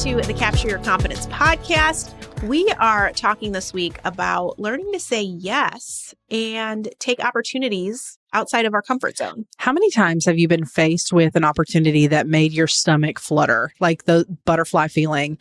to the Capture Your Confidence podcast. We are talking this week about learning to say yes and take opportunities outside of our comfort zone. How many times have you been faced with an opportunity that made your stomach flutter, like the butterfly feeling,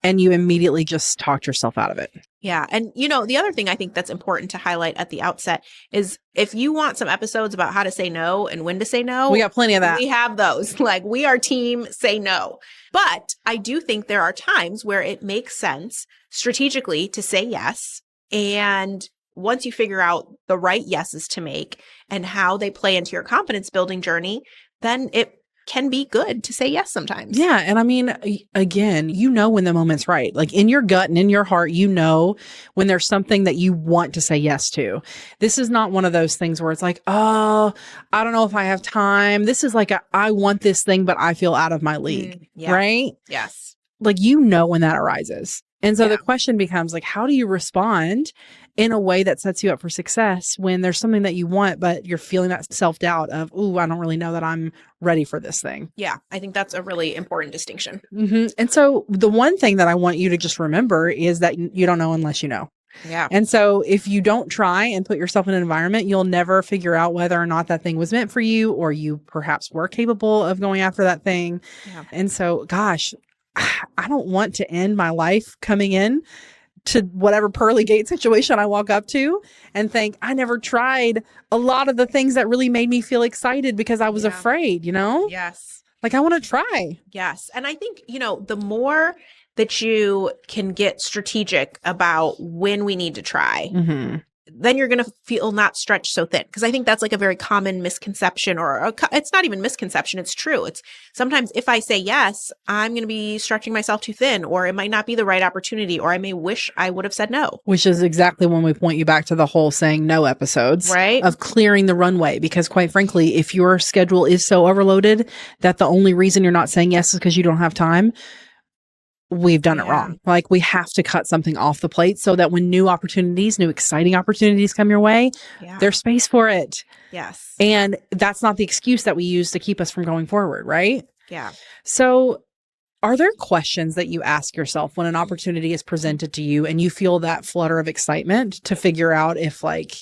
and you immediately just talked yourself out of it? Yeah. And, the other thing I think that's important to highlight at the outset is if you want some episodes about how to say no and when to say no, we got plenty of that. We have those. Like, we are team say no. But I do think there are times where it makes sense strategically to say yes. And once you figure out the right yeses to make and how they play into your confidence building journey, then it can be good to say yes sometimes. Yeah. And I mean, again, when the moment's right. Like in your gut and in your heart, when there's something that you want to say yes to. This is not one of those things where it's like, oh, I don't know if I have time. This is like, I want this thing, but I feel out of my league. Yeah. Right? Yes. Like, when that arises. And so the question becomes like, how do you respond in a way that sets you up for success when there's something that you want, but you're feeling that self-doubt of, ooh, I don't really know that I'm ready for this thing. Yeah, I think that's a really important distinction. Mm-hmm. And so the one thing that I want you to just remember is that you don't know unless you know. Yeah. And so if you don't try and put yourself in an environment, you'll never figure out whether or not that thing was meant for you, or you perhaps were capable of going after that thing. Yeah. And so, gosh, I don't want to end my life coming in to whatever pearly gate situation I walk up to and think I never tried a lot of the things that really made me feel excited because I was afraid, Yes. Like I want to try. Yes. And I think, the more that you can get strategic about when we need to try, then you're going to feel not stretched so thin. Because I think that's like a very common misconception, it's not even misconception. It's true. It's sometimes if I say yes, I'm going to be stretching myself too thin, or it might not be the right opportunity, or I may wish I would have said no. Which is exactly when we point you back to the whole saying no episodes, right? Of clearing the runway. Because quite frankly, if your schedule is so overloaded that the only reason you're not saying yes is because you don't have time, we've done it wrong. Like we have to cut something off the plate so that when new exciting opportunities come your way, there's space for it. Yes. And that's not the excuse that we use to keep us from going forward, right? Yeah. So are there questions that you ask yourself when an opportunity is presented to you and you feel that flutter of excitement to figure out if like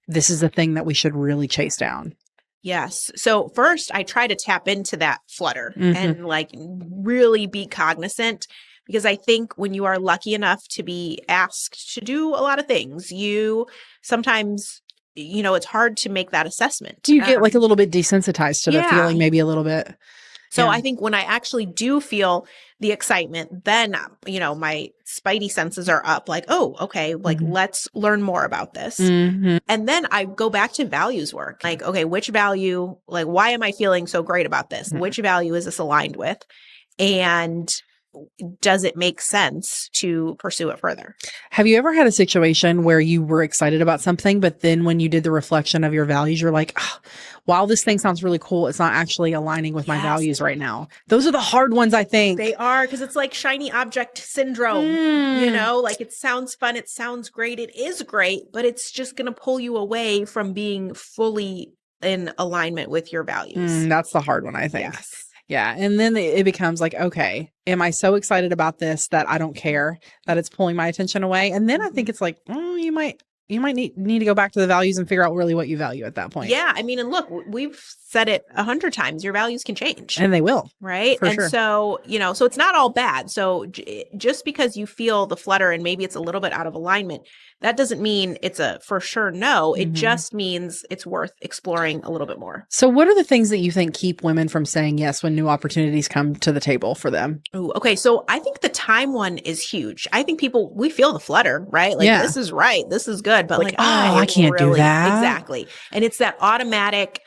this is a thing that we should really chase down? Yes. So first I try to tap into that flutter and like really be cognizant, because I think when you are lucky enough to be asked to do a lot of things, you sometimes, it's hard to make that assessment. Do you get like a little bit desensitized to the feeling, maybe a little bit? So I think when I actually do feel the excitement, then, my spidey senses are up like, oh, okay, like let's learn more about this. And then I go back to values work. Like, okay, which value, like, why am I feeling so great about this? Which value is this aligned with? And does it make sense to pursue it further? Have you ever had a situation where you were excited about something, but then when you did the reflection of your values, you're like, oh, while this thing sounds really cool, it's not actually aligning with my values right now. Those are the hard ones, I think. They are, because it's like shiny object syndrome, like it sounds fun. It sounds great. It is great, but it's just going to pull you away from being fully in alignment with your values. That's the hard one, I think. Yes. Yeah. And then it becomes like, okay, am I so excited about this that I don't care that it's pulling my attention away? And then I think it's like, you might need to go back to the values and figure out really what you value at that point. Yeah. I mean, and look, we've said it 100 times, your values can change. And they will. Right. For and sure. so, so it's not all bad. So just because you feel the flutter and maybe it's a little bit out of alignment, that doesn't mean it's a for sure no. It just means it's worth exploring a little bit more. So what are the things that you think keep women from saying yes when new opportunities come to the table for them? Ooh, okay. So I think the time one is huge. I think we feel the flutter, right? Like this is right. This is good. But like I can't do that. Exactly. And it's that automatic,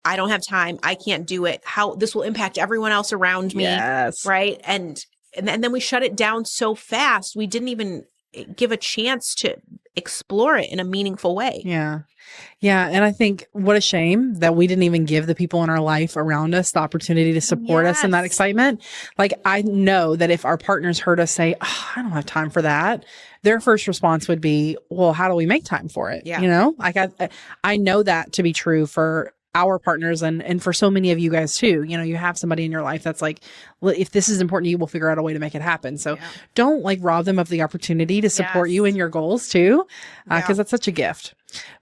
I don't have time. I can't do it. How this will impact everyone else around me. Yes. Right. And then we shut it down so fast. We didn't even give a chance to explore it in a meaningful way. Yeah. Yeah. And I think what a shame that we didn't even give the people in our life around us the opportunity to support us in that excitement. Like, I know that if our partners heard us say, oh, I don't have time for that, their first response would be, well, how do we make time for it? Yeah. Like I know that to be true for our partners and for so many of you guys too, you know, you have somebody in your life that's like, well, if this is important to you, we'll figure out a way to make it happen. So don't like rob them of the opportunity to support you in your goals too, because that's such a gift.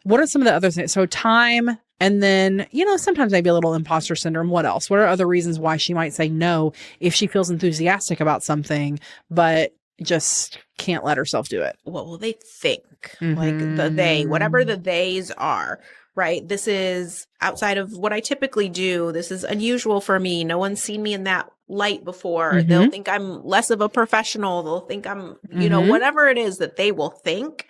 What are some of the other things? So time, and then, you know, sometimes maybe a little imposter syndrome. What else? What are other reasons why she might say no if she feels enthusiastic about something, but just can't let herself do it? What will they think? Like the they, whatever the theys are, right? This is outside of what I typically do. This is unusual for me. No one's seen me in that light before. They'll think I'm less of a professional. They'll think I'm, you know, whatever it is that they will think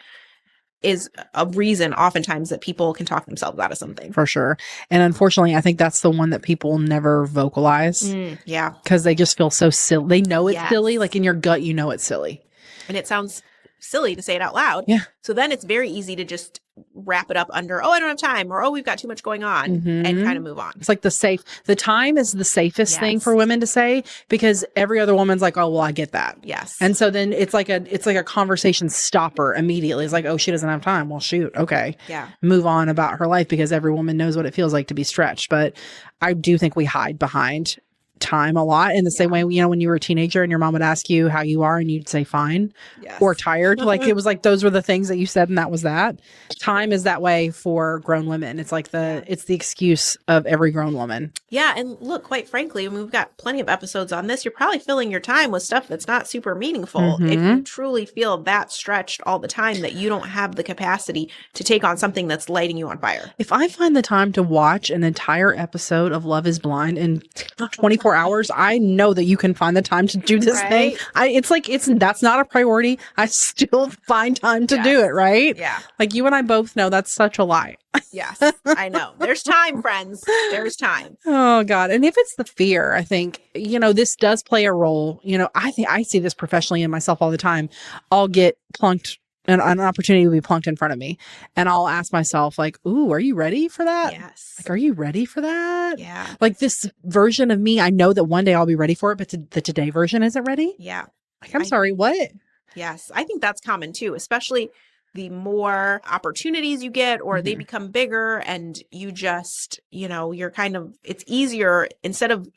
is a reason oftentimes that people can talk themselves out of something. For sure. And unfortunately, I think that's the one that people never vocalize. Yeah. Because they just feel so silly. They know it's silly. Like in your gut, you know it's silly. And it sounds silly to say it out loud. Yeah. So then it's very easy to just wrap it up under, oh, I don't have time, or, oh, we've got too much going on, and kind of move on. It's like the time is the safest thing for women to say, because every other woman's like, oh, well, I get that. Yes. And so then it's like a conversation stopper immediately. It's like, oh, she doesn't have time. Well, shoot. Okay. Yeah. Move on about her life, because every woman knows what it feels like to be stretched. But I do think we hide behind time a lot, in the same way, you know, when you were a teenager and your mom would ask you how you are and you'd say fine or tired. Like it was like those were the things that you said, and that was that. Time is that way for grown women. It's like it's the excuse of every grown woman. Yeah. And look, quite frankly, I mean, we've got plenty of episodes on this. You're probably filling your time with stuff that's not super meaningful. If you truly feel that stretched all the time, that you don't have the capacity to take on something that's lighting you on fire. If I find the time to watch an entire episode of Love is Blind in 24 hours, I know that you can find the time to do this thing. That's not a priority. I still find time to do it, right? Yeah. Like you and I both know that's such a lie. Yes, I know. There's time, friends. There's time. Oh God. And if it's the fear, I think, you know, this does play a role. You know, I think I see this professionally in myself all the time. I'll get plunked, and an opportunity will be plunked in front of me, and I'll ask myself like, ooh, are you ready for that? Yes. Like, are you ready for that? Yeah. Like this version of me, I know that one day I'll be ready for it, but the today version isn't ready. Yeah. Like, I'm sorry, what? Yes. I think that's common too, especially the more opportunities you get, or they become bigger, and you just, you know, you're kind of, it's easier instead of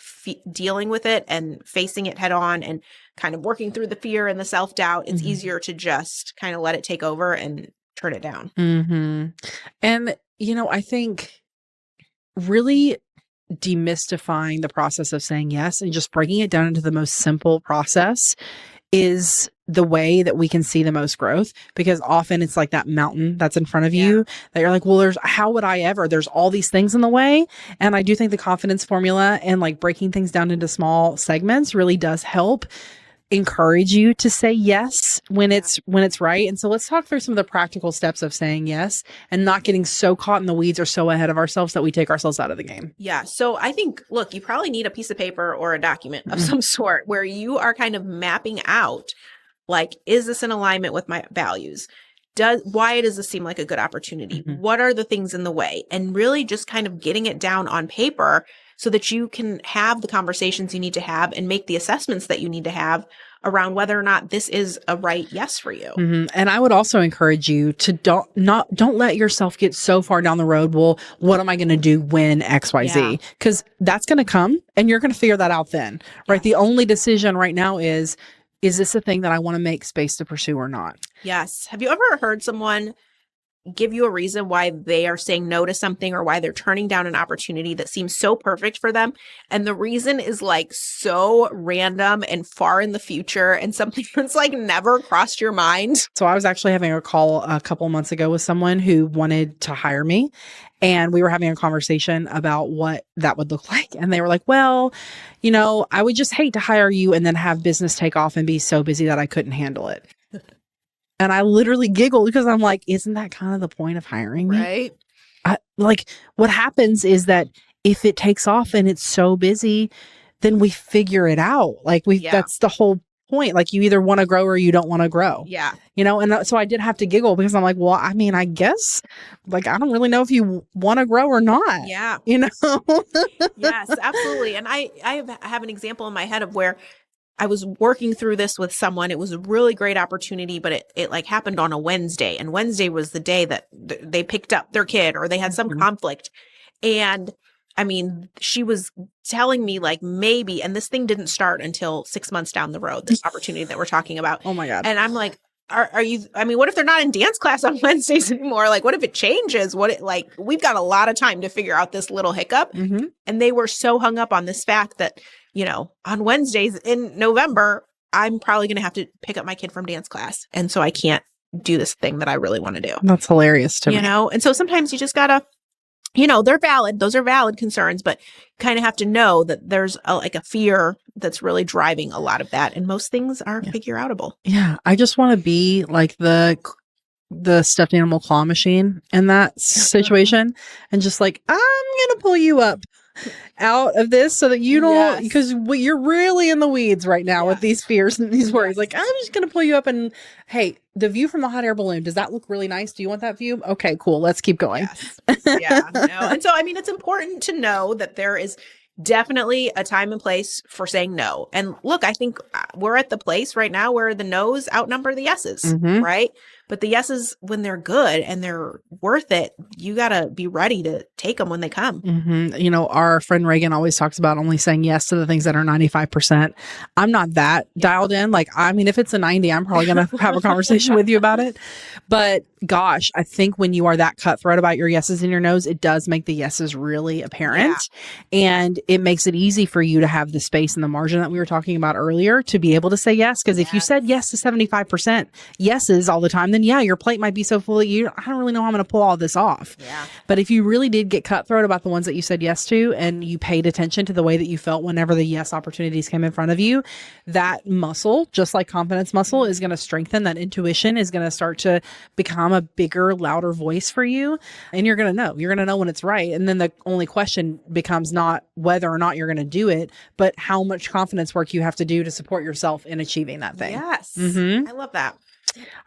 dealing with it and facing it head on and kind of working through the fear and the self-doubt. It's easier to just kind of let it take over and turn it down. And, you know, I think really demystifying the process of saying yes and just breaking it down into the most simple process is the way that we can see the most growth, because often it's like that mountain that's in front of you that you're like, well, how would I ever, there's all these things in the way. And I do think the confidence formula and like breaking things down into small segments really does help encourage you to say yes when it's right. And so let's talk through some of the practical steps of saying yes and not getting so caught in the weeds or so ahead of ourselves that we take ourselves out of the game. Yeah. So I think, look, you probably need a piece of paper or a document of some sort where you are kind of mapping out, like, is this in alignment with my values? Why does this seem like a good opportunity? What are the things in the way? And really just kind of getting it down on paper so that you can have the conversations you need to have and make the assessments that you need to have around whether or not this is a right yes for you. And I would also encourage you to don't let yourself get so far down the road. Well, what am I going to do when XYZ? Because that's going to come and you're going to figure that out then, right? The only decision right now is this a thing that I want to make space to pursue or not? Yes. Have you ever heard someone give you a reason why they are saying no to something or why they're turning down an opportunity that seems so perfect for them? And the reason is like so random and far in the future and something that's like never crossed your mind. So I was actually having a call a couple of months ago with someone who wanted to hire me. And we were having a conversation about what that would look like. And they were like, well, you know, I would just hate to hire you and then have business take off and be so busy that I couldn't handle it. And I literally giggled because I'm like, isn't that kind of the point of hiring me? Right. Like what happens is that if it takes off and it's so busy, then we figure it out. Like that's the whole point. Like you either want to grow or you don't want to grow. Yeah. You know, and so I did have to giggle because I'm like, well, I mean, I guess like, I don't really know if you want to grow or not. Yeah. You know? Yes, absolutely. And I have an example in my head of where I was working through this with someone. It was a really great opportunity, but it like happened on a Wednesday, and Wednesday was the day that they picked up their kid or they had some conflict. And I mean, she was telling me like maybe, and this thing didn't start until 6 months down the road, this opportunity that we're talking about. Oh my God. And I'm like, are you, I mean, what if they're not in dance class on Wednesdays anymore? Like, what if it changes? Like, we've got a lot of time to figure out this little hiccup. Mm-hmm. And they were so hung up on this fact that, you know, on Wednesdays in November, I'm probably going to have to pick up my kid from dance class. And so I can't do this thing that I really want to do. That's hilarious to me. You know? And so sometimes you just gotta, you know, they're valid. Those are valid concerns, but kind of have to know that there's a fear that's really driving a lot of that. And most things are figure outable. Yeah. I just want to be like the stuffed animal claw machine in that situation. And just like, I'm going to pull you up out of this so that you don't, because you're really in the weeds right now with these fears and these worries. Like, I'm just going to pull you up and, hey, the view from the hot air balloon, does that look really nice? Do you want that view? Okay, cool. Let's keep going. Yes. No. And so, I mean, it's important to know that there is definitely a time and place for saying no. And look, I think we're at the place right now where the no's outnumber the yeses, right? But the yeses, when they're good and they're worth it, you got to be ready to take them when they come. Mm-hmm. You know, our friend Reagan always talks about only saying yes to the things that are 95%. I'm not that dialed in. Like, I mean, if it's a 90, I'm probably going to have a conversation with you about it. But gosh, I think when you are that cutthroat about your yeses and your nos, it does make the yeses really apparent. And it makes it easy for you to have the space and the margin that we were talking about earlier to be able to say yes. Because if you said yes to 75% yeses all the time, then your plate might be so full that I don't really know how I'm going to pull all this off. But if you really did get cutthroat about the ones that you said yes to, and you paid attention to the way that you felt whenever the yes opportunities came in front of you, that muscle, just like confidence muscle, is going to strengthen. That intuition is going to start to become a bigger, louder voice for you. And you're going to know when it's right. And then the only question becomes not whether or not you're going to do it, but how much confidence work you have to do to support yourself in achieving that thing. Yes. I love that.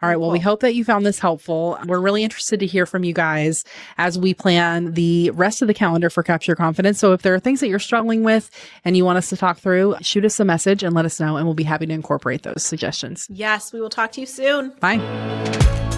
All right. Well, we hope that you found this helpful. We're really interested to hear from you guys as we plan the rest of the calendar for Capture Your Confidence. So if there are things that you're struggling with and you want us to talk through, shoot us a message and let us know, and we'll be happy to incorporate those suggestions. Yes, we will talk to you soon. Bye.